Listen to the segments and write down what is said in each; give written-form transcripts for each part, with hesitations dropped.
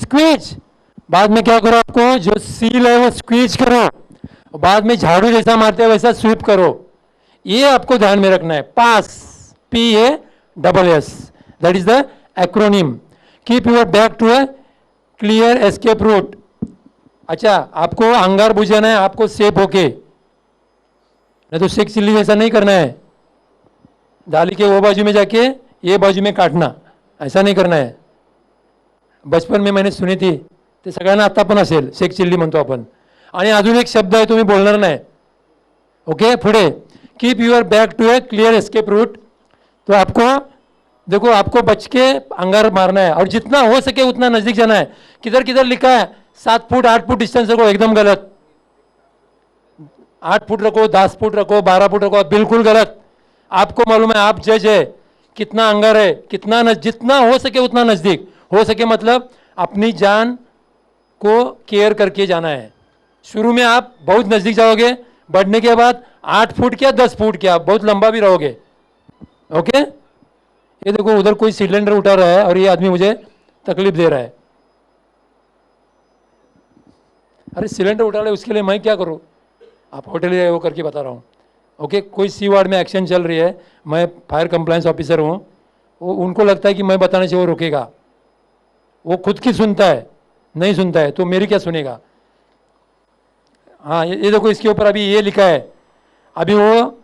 Squeeze, बाद में क्या करो, आपको जो सील है वो स्क्वीज करो, बाद में झाड़ू जैसा मारते हैं वैसा स्वीप करो। ये आपको ध्यान में रखना है। Pass, PASS, that is the acronym. Keep your back to a clear escape route. अच्छा, आपको अंगार बुझाना है, आपको सेफ होके, नहीं तो शेख चिल्ली जैसा नहीं करना है, डाली के वो बाजू में जाके ये बाजू में काटना, ऐसा नहीं करना है। बचपन में मैंने सुनी थी, ते सगळ्यांना आता पण असेल, शेख चिल्ली म्हणतो आपण। आणि अजून एक शब्द आहे, तुम्ही बोलणार नाही, ओके। पुढे, keep your back to a clear escape route. तो आपको देखो, आपको बच के अंगार मारना है और जितना हो सके उतना नजदीक जाना है। किधर किधर लिखा है 7 फुट 8 फुट डिस्टेंस रखो, एकदम गलत। 8 फुट रखो, 10 फुट रखो, 12 फुट रखो, बिल्कुल गलत। आपको मालूम है, आप जज है, कितना अंगार है, कितना जितना हो सके उतना नजदीक हो सके, मतलब अपनी जान को केयर करके जाना है। शुरू में आप बहुत नजदीक जाओगे, बढ़ने के बाद 8 फुट क्या 10 फुट क्या, बहुत लंबा भी रहोगे, ओके। ये देखो, उधर कोई सिलेंडर उठा रहा है और ये आदमी मुझे तकलीफ दे रहा है। अरे सिलेंडर उठा रहा है, उसके लिए मैं क्या करूं? आप होटल ही वो करके बता रहा हूं, ओके। कोई सी वार्ड में एक्शन चल रही है, मैं फायर कंप्लायंस ऑफिसर हूं, वो उनको लगता है कि मैं बताने से वो रोकेगा, वो खुद की सुनता है, नहीं सुनता है तो मेरी क्या सुनेगा। हाँ, ये देखो, इसके ऊपर अभी ये लिखा है, अभी वो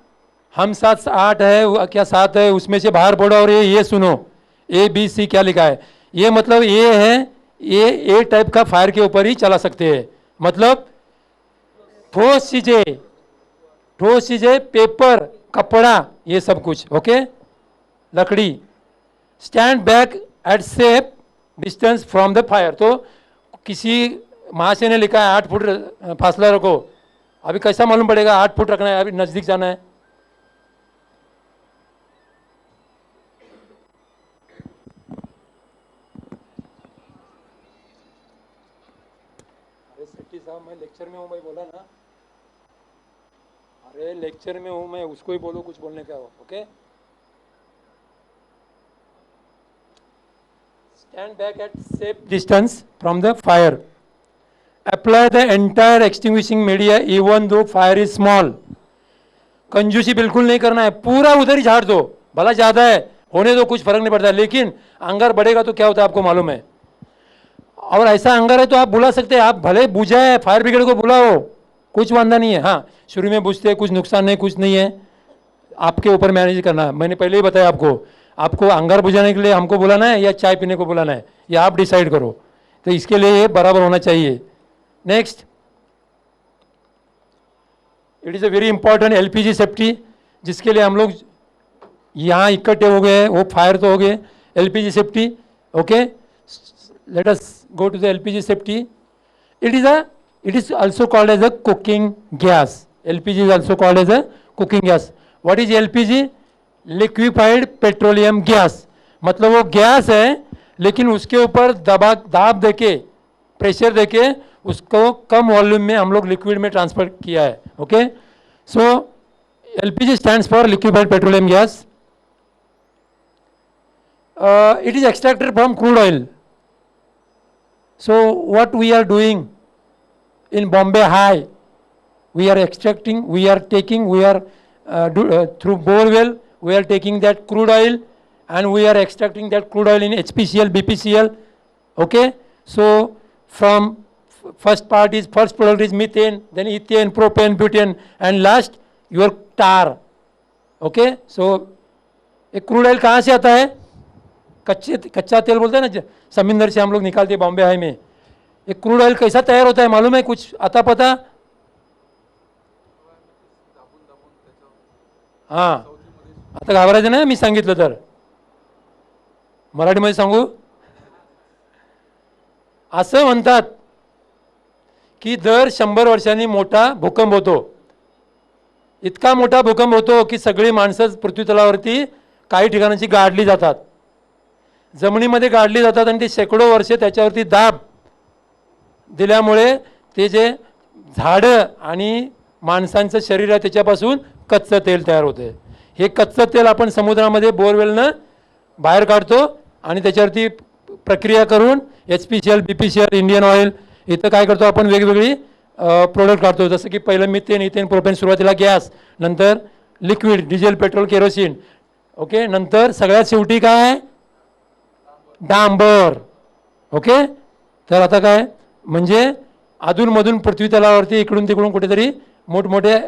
हम 7 8 है क्या 7 है, उसमें से बाहर पड़ो और ये सुनो, ABC क्या लिखा है। ये मतलब ये है, ये ए टाइप का फायर के ऊपर ही चला सकते हैं, मतलब ठोस चीजें, पेपर, कपड़ा, ये सब कुछ, ओके, लकड़ी। Stand back at safe distance from the fire. तो किसी महाशय ने लिखा है 8 फुट फासला रखो, अभी कैसा मालूम पड़ेगा 8 फुट रखना है, अभी नजदीक जाना है। अरे सेठी साहब, मैं लेक्चर में हूँ, मैं बोला ना, अरे लेक्चर में हूँ मैं, उसको ही बोलो कुछ बोलने का हो, okay. Stand back at safe distance from the fire. Apply the entire extinguishing media even though fire is small. कंजूसी बिल्कुल नहीं करना है, पूरा उधर ही झाड़ दो, भला ज़्यादा है होने दो, कुछ फर्क नहीं पड़ता, लेकिन अंगार बढ़ेगा तो क्या होता है आपको मालूम है। और ऐसा अंगार है तो आप बुला सकते हैं, आप भले बुझाए, फायर ब्रिगेड को बुलाओ, कुछ वांदा नहीं है। हाँ, शुरू में बुझते, कुछ नुकसान नहीं, कुछ नहीं है, आपके ऊपर मैनेज करना है। मैंने पहले ही बताया आपको अंगार बुझाने के लिए हमको बुलाना है या चाय पीने को बुलाना है, ये आप डिसाइड करो। तो इसके लिए ये बराबर होना चाहिए। Next, it is a very important LPG safety, जिसके लिए हम लोग यहाँ इकट्ठे हो गए, वो फायर तो हो गए, LPG safety, okay. Let us go to the LPG safety. It is also called as a cooking gas. LPG is also called as a cooking gas. What is LPG? Liquefied petroleum gas, मतलब वो gas है लेकिन उसके ऊपर दाब देके, pressure देके उसको कम वॉल्यूम में हम लोग लिक्विड में ट्रांसफर किया है, okay. So LPG stands for liquefied petroleum gas. It is extracted from crude oil. So what we are doing in Bombay High, we are through borewell, we are taking that crude oil and we are extracting that crude oil in HPCL, BPCL, okay. So from first product is methane, then ethane, propane, butane, and last your tar, okay. So एक crude oil कहाँ से आता है? कच्चा तेल बोलते हैं ना, समुद्र से हम लोग निकालते हैं बॉम्बे हाई में। एक क्रूड ऑयल कैसा तैयार होता है मालूम है? कुछ आता पता? हां, आता घाबरायचं नाही, मी सांगितलं तर मराठीमध्ये सांगू। असं म्हणतात की दर 100 वर्षांनी मोठा भूकंप होतो। इतका मोठा भूकंप होतो की सगळी माणसं पृथ्वीतलावरती काही ठिकाणांची गाडली जातात, जमिनीमध्ये गाडली जातात आणि ते शेकडो वर्षे त्याच्यावरती दाब दिल्यामुळे ते जे झाडं आणि माणसांचं शरीर आहे त्याच्यापासून कच्चं तेल तयार होते। हे कच्चं तेल आपण समुद्रामध्ये बोरवेलनं बाहेर काढतो आणि त्याच्यावरती प्रक्रिया करून HPCL, BPCL, इंडियन ऑइल, इथं काय करतो आपण वेगवेगळी प्रोडक्ट काढतो. जसं की पहिलं मिथेन, इथेन, प्रोपेन, सुरुवातीला गॅस, नंतर liquid, diesel, petrol, kerosene. Okay, नंतर सगळ्यात शेवटी काय, डांबर. ओके, तर आता काय म्हणजे अधूनमधून पृथ्वी तलावरती इकडून तिकडून कुठेतरी मोठमोठे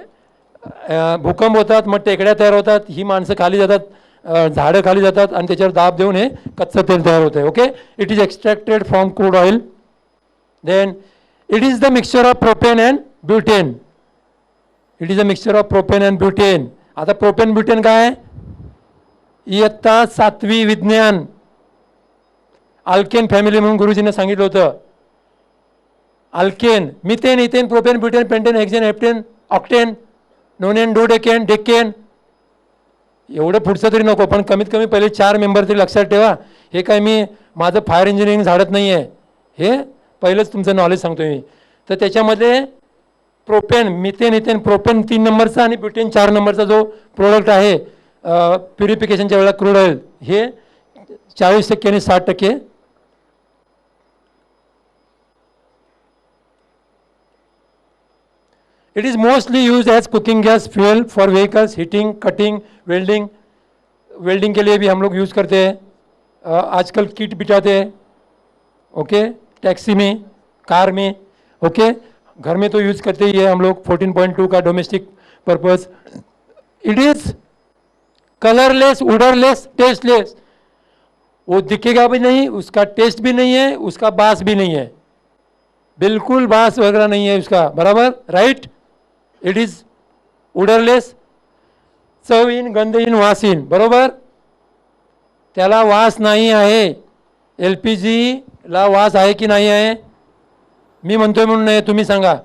भूकंप होतात, मग टेकड्या तयार होतात, ही माणसं खाली जातात, झाडं खाली जातात आणि त्याच्यावर दाब देऊन हे कच्चं तेल तयार होतं. Okay, it is extracted from crude oil. Then it is the mixture of propane and butane. It is a mixture of propane and butane. आता प्रोपेन ब्युटेन काय, इयत्ता 7वी विज्ञान, अल्केन फॅमिली म्हणून गुरुजीने सांगितलं होतं. Alkane, methane, ethane, propane, butane, pentane, hexane, heptane, octane, नोनेन, dodecane, decane. एवढं पुढचं तरी नको, पण कमीत कमी पहिले 4 मेंबर तरी लक्षात ठेवा. हे काय मी माझं फायर इंजिनिअरिंग झाडत नाही आहे, हे पहिलंच तुमचं नॉलेज सांगतो मी. तर त्याच्यामध्ये प्रोपेन, मिथेन, इथेन, प्रोपेन 3 नंबरचा आणि ब्युटेन 4 नंबरचा जो प्रोडक्ट आहे प्युरिफिकेशनच्या वेळेला क्रूड ऑइल, हे 40% आणि 60%. It is mostly use as cooking gas, fuel for vehicles, heating, cutting, welding. Welding के लिए भी हम लोग यूज़ करते हैं. आजकल किट बिठाते हैं. ओके, टैक्सी में, कार में. ओके, घर में तो यूज़ करते ही है हम लोग 14.2 का domestic purpose. It is colourless, odourless, tasteless. वो दिखेगा भी नहीं, उसका टेस्ट भी नहीं है, उसका बास भी नहीं है, बिल्कुल बास वगैरह नहीं है उसका, बराबर, राइट. इट इज ओडरलेस, चव इन, गंध इन, वास इन, बरोबर. त्याला वास नाही आहे. LPG ला वास आहे की नाही आहे, मी म्हणतोय म्हणून नाही, तुम्ही सांगा.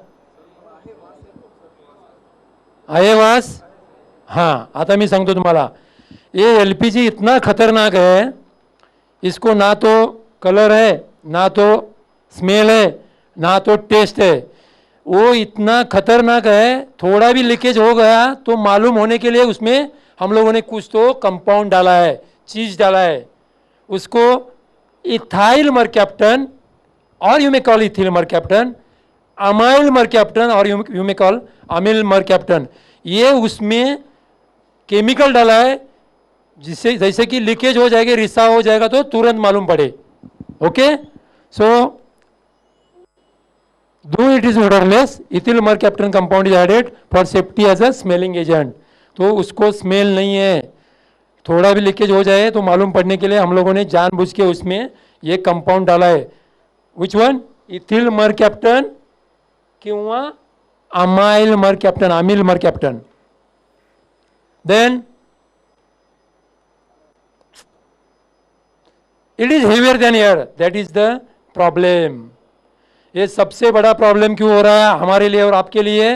आहे वास. हां, आता मी सांगतो तुम्हाला. ये LPG इतना खतरनाक है, इसको ना तो कलर है, ना तो स्मेल है, ना तो टेस्ट है. वो इतना खतरनाक है, थोड़ा भी लीकेज हो गया तो मालूम होने के लिए उसमें हम लोगों ने कुछ तो कंपाउंड डाला है, चीज़ डाला है. उसको इथाइल मरकैप्टन, और you may call ethyl mercaptan, amyl mercaptan, और you may call amyl mercaptan. ये उसमें केमिकल डाला है जिससे जैसे कि लीकेज हो जाएगी, रिसाव हो जाएगा तो तुरंत मालूम पड़े. Okay, so though it is odourless, ethyl mercaptan compound is added for safety as a smelling agent. तो उसको स्मेल नहीं है, थोड़ा भी लीकेज हो जाए तो मालूम पड़ने के लिए हम लोगों ने जानबूझ के उसमें ये कंपाउंड डाला है. विच वन, इथिल मरकैप्टन किंवा amyl mercaptan, amyl mercaptan. Then it is heavier than air, that is the problem. ये सबसे बड़ा प्रॉब्लम क्यों हो रहा है हमारे लिए और आपके लिए,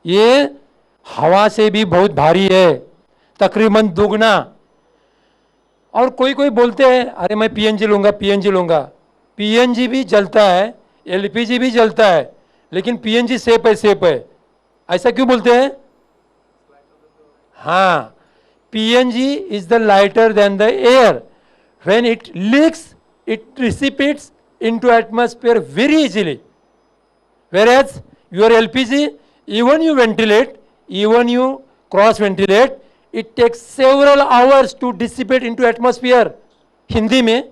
ये हवा से भी बहुत भारी है, तकरीबन दुगना. और कोई कोई बोलते हैं अरे मैं PNG लूँगा, PNG लूँगा. PNG भी जलता है, LPG भी जलता है, लेकिन PNG सेफ है, सेफ है. ऐसा क्यों बोलते हैं? हाँ, PNG is the lighter than the air. When it leaks, it dissipates into atmosphere very easily. Whereas your LPG, even you ventilate, even you cross ventilate, it takes several hours to dissipate into atmosphere. Hindi में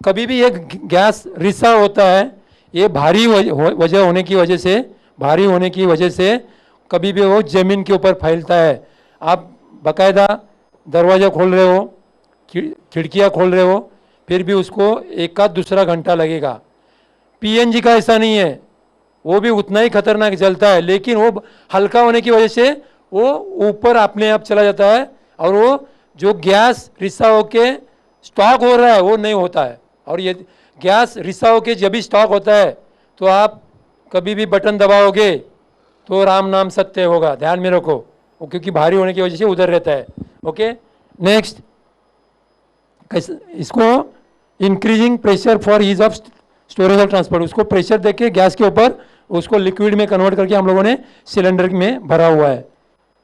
कभी भी एक gas रिसा होता है, ये भारी वजह होने की वजह से, भारी होने की वजह से कभी भी वो ज़मीन के ऊपर फैलता है. आप बाकायदा दरवाज़ा खोल रहे हो, खिड़कियाँ खोल रहे हो, फिर भी उसको एक आध दूसरा घंटा लगेगा. PNG का ऐसा नहीं है, वो भी उतना ही खतरनाक जलता है, लेकिन वो हल्का होने की वजह से वो ऊपर अपने आप चला जाता है, और वो जो गैस रिसा होके स्टॉक हो रहा है वो नहीं होता है. और ये गैस रिसा होके जब भी स्टॉक होता है तो आप कभी भी बटन दबाओगे तो राम नाम सत्य होगा, ध्यान में रखो, वो क्योंकि भारी होने की वजह से उधर रहता है. ओके, नेक्स्ट, इसको increasing pressure for ease of storage और ट्रांसपोर्ट. उसको प्रेशर देके गैस के ऊपर उसको लिक्विड में कन्वर्ट करके हम लोगों ने सिलेंडर में भरा हुआ है.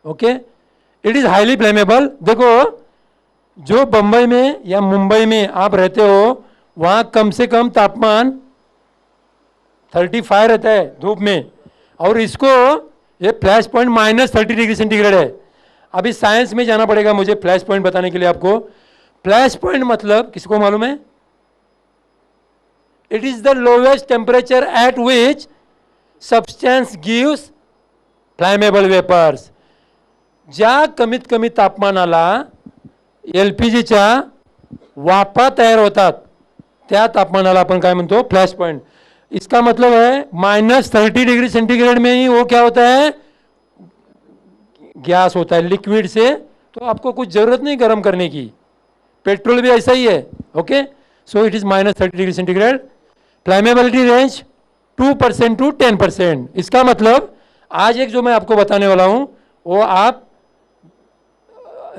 Okay, it is highly flammable. देखो, जो बम्बई में या मुंबई में आप रहते हो, वहाँ कम से कम तापमान 35 रहता है धूप में, और इसको ये फ्लैश पॉइंट -30 डिग्री सेंटीग्रेड है। अभी साइंस में जाना पड़ेगा मुझे फ्लैश पॉइंट बताने के लिए आपको। फ्लैश पॉइंट मतलब किसको मालूम है? It is the lowest temperature at which substance gives flammable vapours. ज्या कमीत कमी तापमानाला LPGच्या वाफा तयार होतात त्या तापमानाला आपण काय म्हणतो? Flash point. इसका मतलब है -30 डिग्री सेंटीग्रेड में ही वो क्या होता है? गैस होता है लिक्विड से, तो आपको कुछ जरूरत नहीं गर्म करने की। पेट्रोल भी ऐसा ही है। Okay, so it is -30 degree centigrade. Flammability range 2% to 10%। इसका मतलब आज एक जो मैं आपको बताने वाला हूं वो आप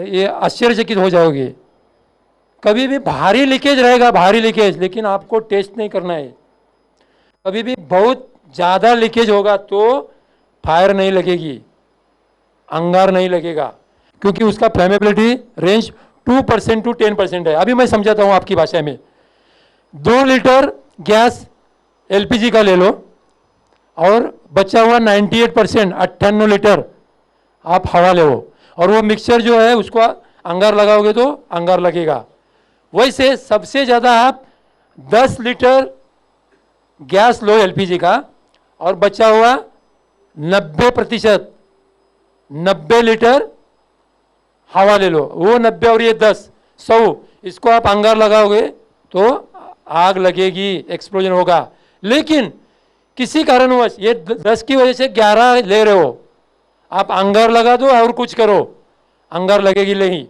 ये आश्चर्यचकित हो जाओगे। कभी भी भारी लीकेज रहेगा, भारी लीकेज, लेकिन आपको टेस्ट नहीं करना है। कभी भी बहुत ज़्यादा लीकेज होगा तो फायर नहीं लगेगी, अंगार नहीं लगेगा, क्योंकि उसका फ्लैमेबिलिटी रेंज 2% to 10% है। अभी मैं समझाता हूँ आपकी भाषा में। 2 लीटर गैस LPG का ले लो और बचा हुआ 98%, 98 लीटर आप हवा ले लो, और वो मिक्सचर जो है उसको अंगार लगाओगे तो अंगार लगेगा। वैसे सबसे ज़्यादा आप 10 लीटर गैस लो LPG का, और बचा हुआ 90%, 90 लीटर हवा ले लो। वो 90 और ये 10, 100, इसको आप अंगार लगाओगे तो आग लगेगी, एक्सप्लोजन होगा। लेकिन किसी कारणवश ये 10 की वजह से 11 ले रहे हो, आप अंगार लगा दो और कुछ करो, अंगार लगेगी नहीं।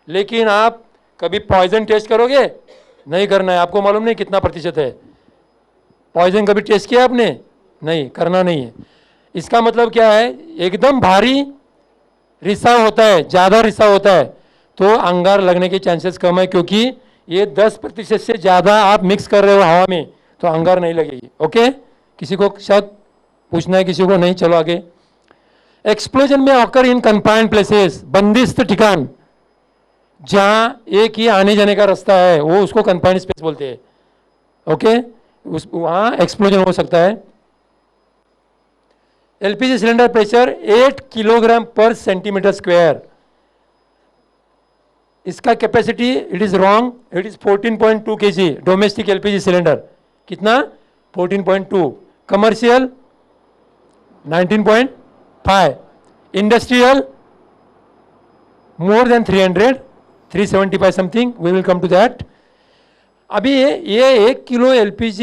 लेकिन आप कभी पॉइजन टेस्ट करोगे? नहीं करना है। आपको मालूम नहीं कितना प्रतिशत है। पॉइजन कभी टेस्ट किया आपने? नहीं, करना नहीं है। इसका मतलब क्या है? एकदम भारी रिसाव होता है, ज़्यादा रिसाव होता है तो अंगार लगने के चांसेस कम है, क्योंकि ये 10% से ज़्यादा आप मिक्स कर रहे हो हवा में, तो अंगार नहीं लगेगी। ओके, किसी को शक पूछना है? किसी को नहीं? चलो आगे। एक्सप्लोजन में ऑकर इन कन्फाइंड प्लेसेस, बंदिस्त ठिकान जहाँ एक ही आने जाने का रास्ता है, वो उसको कन्फाइंड स्पेस बोलते हैं। ओके, उस वहाँ एक्सप्लोजन हो सकता है। LPG cylinder pressure 8 kilogram per centimetre square. इसका capacity it is wrong, it is 14.2 kg। Domestic LPG cylinder कितना? 14.2। Commercial 19.5। Industrial more than 300, 375 something, we will come to that. अभी ये 1 किलो LPG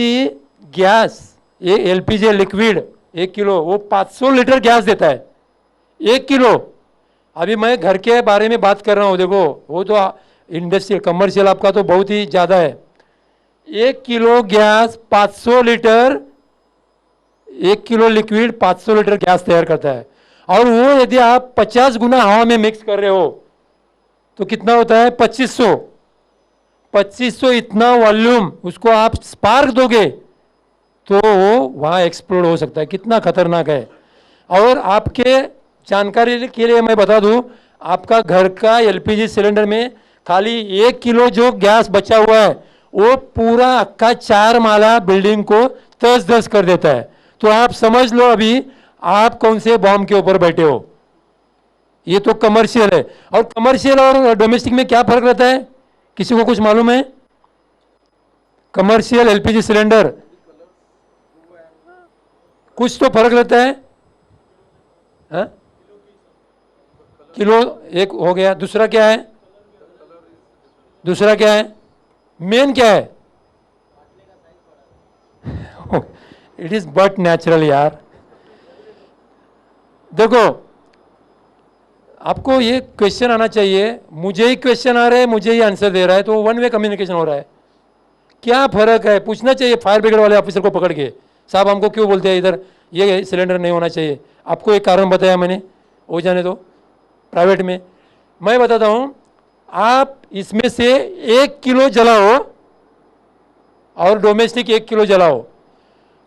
गैस, ये LPG liquid 1 kilo, वो 500 litre gas देता है 1 kilo. अभी मैं घर के बारे में बात कर रहा हूँ, देखो वो तो इंडस्ट्रियल, कमर्शियल आपका तो बहुत ही ज़्यादा है। 1 kilo gas 500 litre, 1 kilo liquid 500 litre gas तैयार करता है। और वो यदि आप 50 गुना हवा में मिक्स कर रहे हो तो कितना होता है? 2500। 2500 इतना वॉल्यूम उसको आप स्पार्क दोगे तो वहाँ एक्सप्लोड हो सकता है। कितना खतरनाक है। और आपके जानकारी के लिए मैं बता दूं, आपका घर का LPG सिलेंडर में खाली 1 किलो जो गैस बचा हुआ है वो पूरा अक्का 4 माला बिल्डिंग को तहस-नहस कर देता है। तो आप समझ लो अभी आप कौन से बॉम्ब के ऊपर बैठे हो। ये तो कमर्शियल है। और कमर्शियल और डोमेस्टिक में क्या फर्क रहता है? किसी को कुछ मालूम है? कमर्शियल LPG सिलेंडर कुछ तो फर्क रहता है। हा? किलो एक हो गया। दूसरा क्या है? दूसरा क्या है? मेन क्या है? इट इज बट नेचुरल यार। देखो आपको ये क्वेश्चन आना चाहिए, मुझे ही क्वेश्चन आ रहा है, मुझे ही आंसर दे रहा है, तो 1 वे कम्युनिकेशन हो रहा है। क्या फर्क है? पूछना चाहिए फायर ब्रिगेड वाले ऑफिसर को पकड़ के, साहब हमको क्यों बोलते हैं इधर ये सिलेंडर नहीं होना चाहिए? आपको एक कारण बताया मैंने, हो जाने दो। प्राइवेट में मैं बताता हूँ, आप इसमें से 1 किलो जलाओ और डोमेस्टिक 1 किलो जलाओ,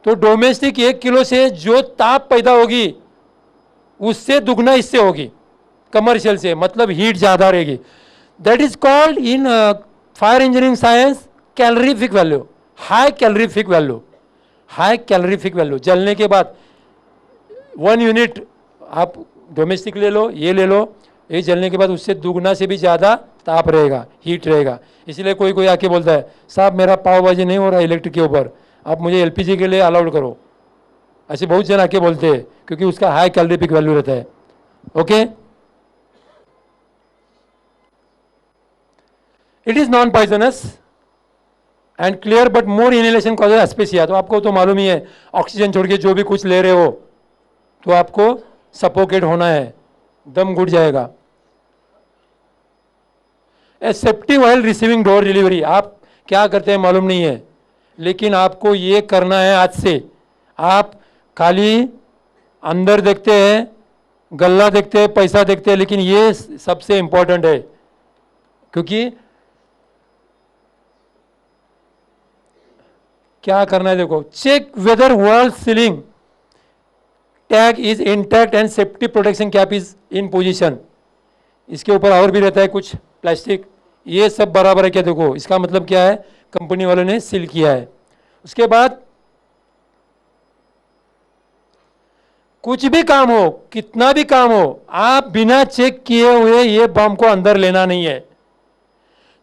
तो डोमेस्टिक 1 किलो से जो ताप पैदा होगी उससे दुगना इससे होगी कमर्शियल से, मतलब हीट ज़्यादा रहेगी। That is called in fire engineering science calorific value, high calorific value. High calorific value, जलने के बाद 1 यूनिट आप डोमेस्टिक ले लो, ये ले लो, ये जलने के बाद उससे दुगना से भी ज़्यादा ताप रहेगा, हीट रहेगा। इसलिए कोई कोई आके बोलता है साहब मेरा पाव भाजी नहीं हो रहा इलेक्ट्रिक के ऊपर, आप मुझे एलपीजी के लिए अलाउड करो। ऐसे बहुत जन आके बोलते हैं क्योंकि उसका हाई कैलोरीफिक वैल्यू रहता है। Okay, it is non poisonous and clear but more inhalation causes asphyxia. तो आपको तो मालूम ही है, ऑक्सीजन छोड़ के जो भी कुछ ले रहे हो तो आपको सपोकेट होना है, दम घुट जाएगा। ए safety while receiving door delivery, आप क्या करते हैं मालूम नहीं है, लेकिन आपको ये करना है आज से। आप खाली अंदर देखते हैं, गल्ला देखते हैं, पैसा देखते हैं, लेकिन ये सबसे इंपॉर्टेंट है। क्योंकि क्या करना है देखो, check whether valve sealing tag is intact and safety protection cap is in position. इसके ऊपर और भी रहता है कुछ प्लास्टिक, ये सब बराबर है क्या देखो, इसका मतलब क्या है, कंपनी वालों ने सील किया है। उसके बाद कुछ भी काम हो, कितना भी काम हो, आप बिना चेक किए हुए ये बम को अंदर लेना नहीं है।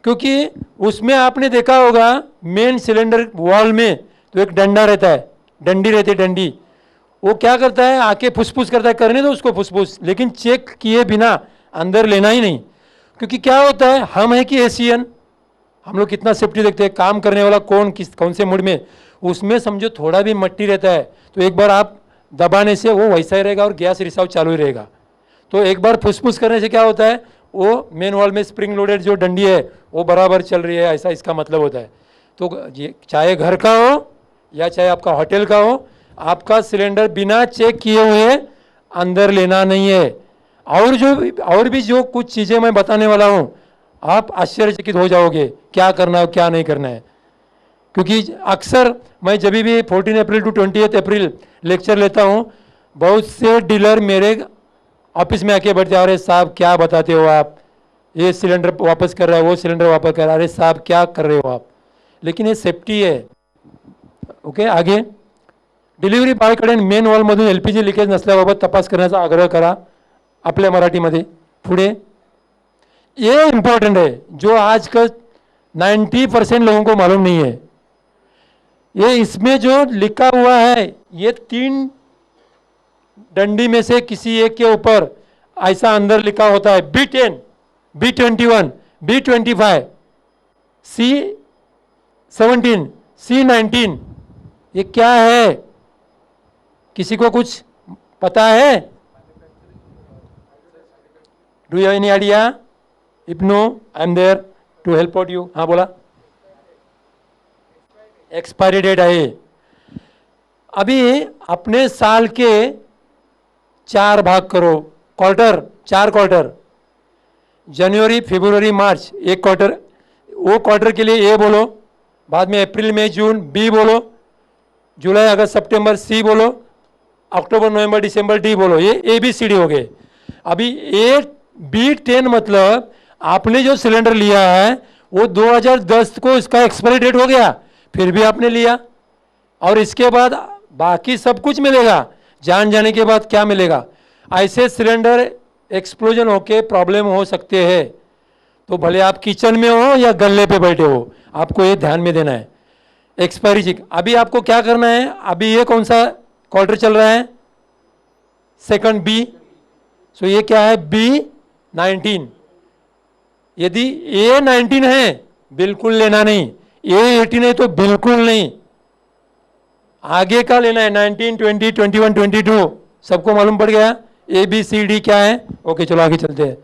क्योंकि उसमें आपने देखा होगा मेन सिलेंडर वॉल में तो एक डंडा रहता है, डंडी रहती है, डंडी, वो क्या करता है आके फुसफुस करता है, करने दो उसको फुसफुस, लेकिन चेक किए बिना अंदर लेना ही नहीं। क्योंकि क्या होता है, हम है कि एशियन, हम लोग कितना सेफ्टी देखते हैं, काम करने वाला कौन से मूड में, उसमें समझो थोड़ा भी मट्टी रहता है तो एक बार आप दबाने से वो वैसा ही रहेगा और गैस रिसाव चालू ही रहेगा। तो एक बार फुसफुस करने से क्या होता है, वो मेन वॉल में स्प्रिंग लोडेड जो डंडी है वो बराबर चल रही है, ऐसा इसका मतलब होता है। तो ये चाहे घर का हो या चाहे आपका होटल का हो, आपका सिलेंडर बिना चेक किए हुए अंदर लेना नहीं है। और भी जो कुछ चीज़ें मैं बताने वाला हूँ, आप आश्चर्यचकित हो जाओगे क्या करना है क्या नहीं करना है। क्योंकि अक्सर मैं जब भी 14 अप्रैल टू 28 अप्रैल लेक्चर लेता हूँ, बहुत से डीलर मेरे ऑफिस में आके बैठते हैं, अरे साहब क्या बताते हो आप, ये सिलेंडर वापस कर रहा है, वो सिलेंडर वापस कर रहा है, अरे साहब क्या कर रहे हो आप, लेकिन ये सेफ्टी है। ओके, आगे डिलिव्हरी बॉयकडे मेन वॉलमधून एलपीजी लिकेज नसल्याबाबत तपास करण्याचा आग्रह करा, आपल्या मराठीमध्ये। पुढे ये इंपॉर्टेंट है जो आजकल 90% लोगों को मालूम नहीं है। ये इसमें जो लिखा हुआ है, ये 3 डंडी में से किसी एक के ऊपर ऐसा अंदर लिखा होता है B10, B21, B25, C17, C19। ये क्या है, किसी को कुछ पता है? Do you have any idea? If no, I am there to help out you. हाँ बोला, एक्सपायरी डेट है। अभी अपने साल के 4 भाग करो, क्वार्टर, 4 क्वार्टर, जनवरी फरवरी मार्च 1 क्वार्टर, वो क्वार्टर के लिए ए बोलो, बाद में अप्रैल मई जून बी बोलो, जुलाई अगस्त सितंबर सी बोलो, अक्टूबर नवंबर दिसंबर डी बोलो, ये ABCD हो गए। अभी B10 मतलब आपने जो सिलेंडर लिया है वो 2010 को इसका एक्सपायरी डेट हो गया, फिर भी आपने लिया, और इसके बाद बाकी सब कुछ मिलेगा, जान जाने के बाद क्या मिलेगा। ऐसे सिलेंडर एक्सप्लोजन होके प्रॉब्लम हो सकते हैं। तो भले आप किचन में हो या गल्ले पे बैठे हो, आपको ये ध्यान में देना है। एक्सपायरी चेक अभी आपको क्या करना है, अभी ये कौन सा क्वार्टर चल रहा है, सेकंड बी, सो ये क्या है B19। यदि A19 है बिल्कुल लेना नहीं, A18 है तो बिल्कुल नहीं, आगे का लेना है 19, 20, 21, 22। सबको मालूम पड़ गया ABCD क्या है? ओके, चलो आगे चलते हैं।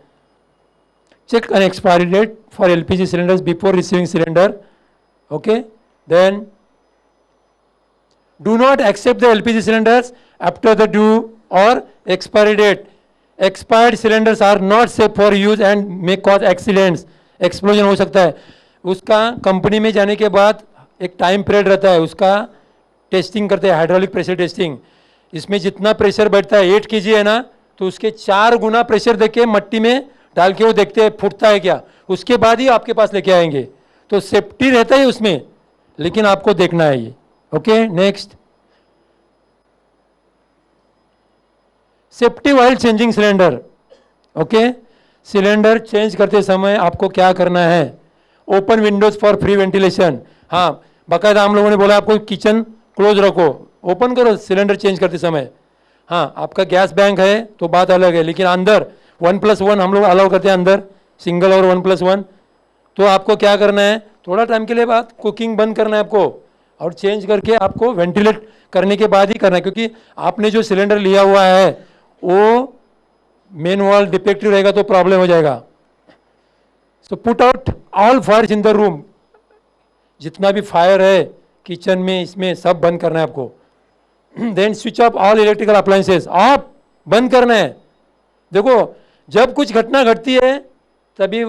Check an expiry date for LPG cylinders before receiving cylinder. Okay, then do not accept the LPG cylinders after the due or expiry date. Expired cylinders are not safe for use and may cause accidents. Explosion हो सकता है। उसका company में जाने के बाद एक time period रहता है, उसका टेस्टिंग करते हैं, हाइड्रोलिक प्रेशर टेस्टिंग। इसमें जितना प्रेशर बैठता है 8 kg है ना, तो उसके 4 गुना प्रेशर देके मट्टी में डाल के वो देखते हैं फूटता है क्या, उसके बाद ही आपके पास लेके आएंगे। तो सेफ्टी रहता है उसमें, लेकिन आपको देखना है ये। Okay, next safety while changing cylinder. Okay, cylinder change करते समय आपको क्या करना है? Open Windows for free ventilation. हाँ, बाकायदा हम लोगों ने बोला आपको किचन क्लोज रखो, ओपन करो सिलेंडर चेंज करते समय। हाँ, आपका गैस बैंक है तो बात अलग है, लेकिन अंदर 1+1 हम लोग अलाउ करते हैं, अंदर सिंगल और 1+1। तो आपको क्या करना है, थोड़ा टाइम के लिए बाद कुकिंग बंद करना है आपको, और चेंज करके आपको वेंटिलेट करने के बाद ही करना है, क्योंकि आपने जो सिलेंडर लिया हुआ है वो मेन वॉल डिफेक्टिव रहेगा तो प्रॉब्लम हो जाएगा। So put out all fires in the room, जितना भी फायर है किचन में इसमें सब बंद करना है आपको। Then switch off all electrical appliances, off बंद करना है। देखो, जब कुछ घटना घटती है तभी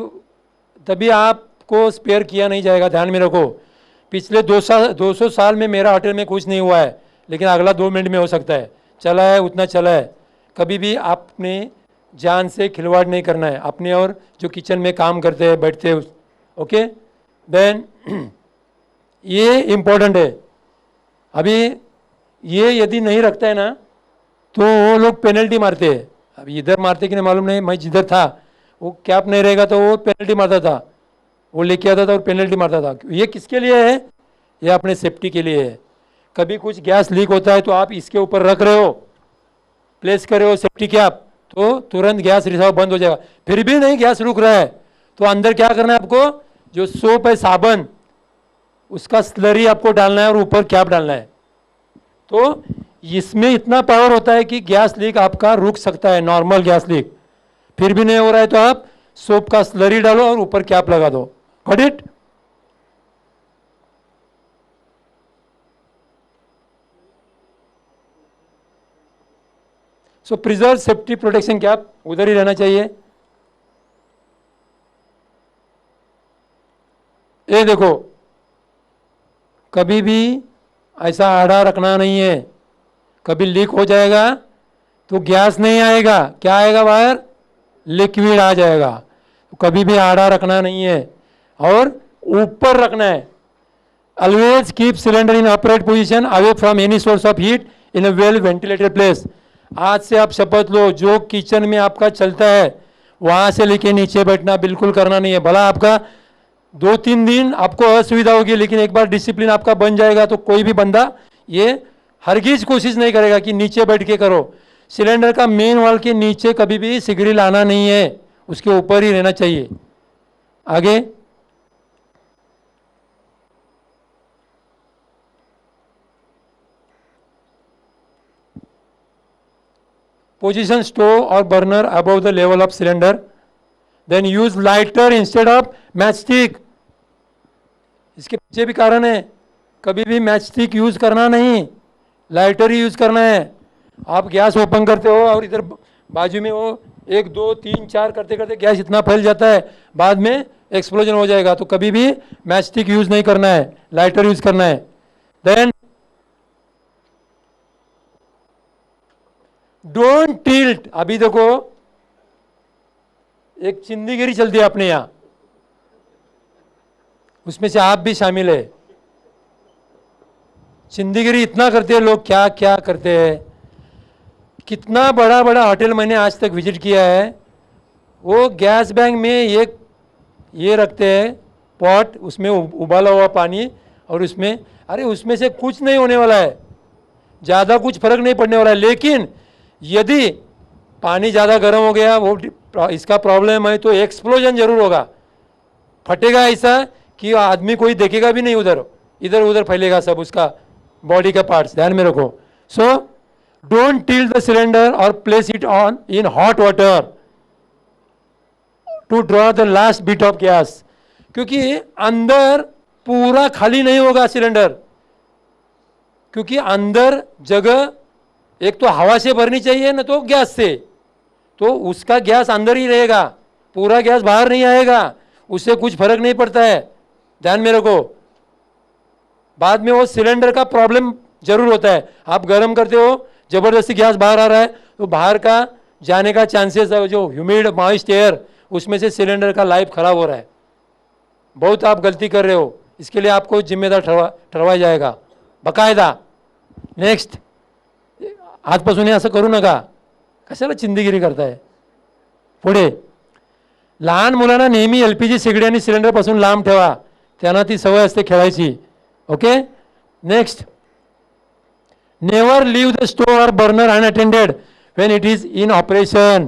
तभी आपको स्पेयर किया नहीं जाएगा, ध्यान में रखो। पिछले 200 साल में मेरा होटल में कुछ नहीं हुआ है, लेकिन अगला 2 मिनट में हो सकता है। चला है उतना चला है। कभी भी आपने जान से खिलवाड़ नहीं करना है अपने और जो किचन में काम करते हैं बैठते हैं। ओके, देन ये इम्पोर्टेंट है। अभी ये यदि नहीं रखता है ना तो वो लोग पेनल्टी मारते हैं। अभी इधर मारते कि नहीं मालूम नहीं, मैं जिधर था वो कैप नहीं रहेगा तो वो पेनल्टी मारता था, वो लेके आता था और पेनल्टी मारता था। ये किसके लिए है? ये अपने सेफ्टी के लिए है। कभी कुछ गैस लीक होता है तो आप इसके ऊपर रख रहे हो, प्लेस कर रहे हो सेफ्टी कैप, तो तुरंत गैस रिसाव बंद हो जाएगा। फिर भी नहीं गैस रुक रहा है तो अंदर क्या करना है आपको? जो सोप है, साबन, उसका स्लरी आपको डालना है और ऊपर कैप डालना है। तो इसमें इतना पावर होता है कि गैस लीक आपका रुक सकता है, नॉर्मल गैस लीक। फिर भी नहीं हो रहा है तो आप सोप का स्लरी डालो और ऊपर कैप लगा दो। Got it? So preserve safety protection cap उधर ही रहना चाहिए। ये देखो, कभी भी ऐसा आड़ा रखना नहीं है। कभी लीक हो जाएगा तो गैस नहीं आएगा, क्या आएगा बाहर? लिक्विड आ जाएगा। तो कभी भी आड़ा रखना नहीं है और ऊपर रखना है। Always keep cylinder in upright position away from any source of heat in a well ventilated place. आज से आप शपथ लो, जो किचन में आपका चलता है वहां से लेके नीचे बैठना बिल्कुल करना नहीं है। भला आपका 2-3 दिन आपको असुविधा होगी, लेकिन एक बार डिसिप्लिन आपका बन जाएगा तो कोई भी बंदा ये हरगिज कोशिश नहीं करेगा कि नीचे बैठ के करो। सिलेंडर का मेन वॉल के नीचे कभी भी सिगड़ी लाना नहीं है, उसके ऊपर ही रहना चाहिए। आगे, पोजीशन स्टोव और burner above the level of cylinder. Then use lighter instead of matchstick. इसके पीछे भी कारण है, कभी भी मैचस्टिक यूज करना नहीं, लाइटर ही यूज करना है। आप गैस ओपन करते हो और इधर बाजू में वो 1 2 3 4 करते करते गैस इतना फैल जाता है, बाद में एक्सप्लोजन हो जाएगा। तो कभी भी मैचस्टिक यूज नहीं करना है, लाइटर यूज करना है। Then don't tilt. अभी देखो, एक चिंदीगिरी चलती है अपने यहां, उसमें से आप भी शामिल है। चिंदीगिरी इतना करते हैं लोग, क्या क्या करते हैं। कितना बड़ा बड़ा होटल मैंने आज तक विजिट किया है, वो गैस बैंक में एक ये रखते हैं पॉट, उसमें उबाला हुआ पानी, और उसमें अरे उसमें से कुछ नहीं होने वाला है, ज़्यादा कुछ फर्क नहीं पड़ने वाला है। लेकिन यदि पानी ज़्यादा गर्म हो गया, वो इसका प्रॉब्लम है, तो एक्सप्लोजन जरूर होगा, फटेगा ऐसा कि आदमी कोई देखेगा भी नहीं, उधर इधर उधर फैलेगा सब उसका बॉडी का पार्ट्स। ध्यान में रखो। So don't tilt the cylinder और place it on in hot water to draw the last bit of gas, क्योंकि अंदर पूरा खाली नहीं होगा सिलेंडर, क्योंकि अंदर जगह एक तो हवा से भरनी चाहिए ना तो गैस से, तो उसका गैस अंदर ही रहेगा, पूरा गैस बाहर नहीं आएगा, उससे कुछ फर्क नहीं पड़ता है। ध्यान में रखो। बाद में वो सिलेंडर का प्रॉब्लम जरूर होता है। आप गर्म करते हो, जबरदस्ती गैस बाहर आ रहा है तो बाहर का जाने का चांसेस है, जो ह्यूमिड मॉइस्ट एयर उसमें से सिलेंडर का लाइफ खराब हो रहा है। बहुत आप गलती कर रहे हो, इसके लिए आपको जिम्मेदार ठरवाया जाएगा बाकायदा। नेक्स्ट, आजपासून असं करू नका, कशाला चिंदगिरी करताय. पुढे, लहान मुलांना नेहमी LPG शेगडी आणि सिलेंडरपासून लांब ठेवा, त्यांना ती सवय असते खेळायची. Okay. Next, never leave the stove or burner unattended when it is in operation.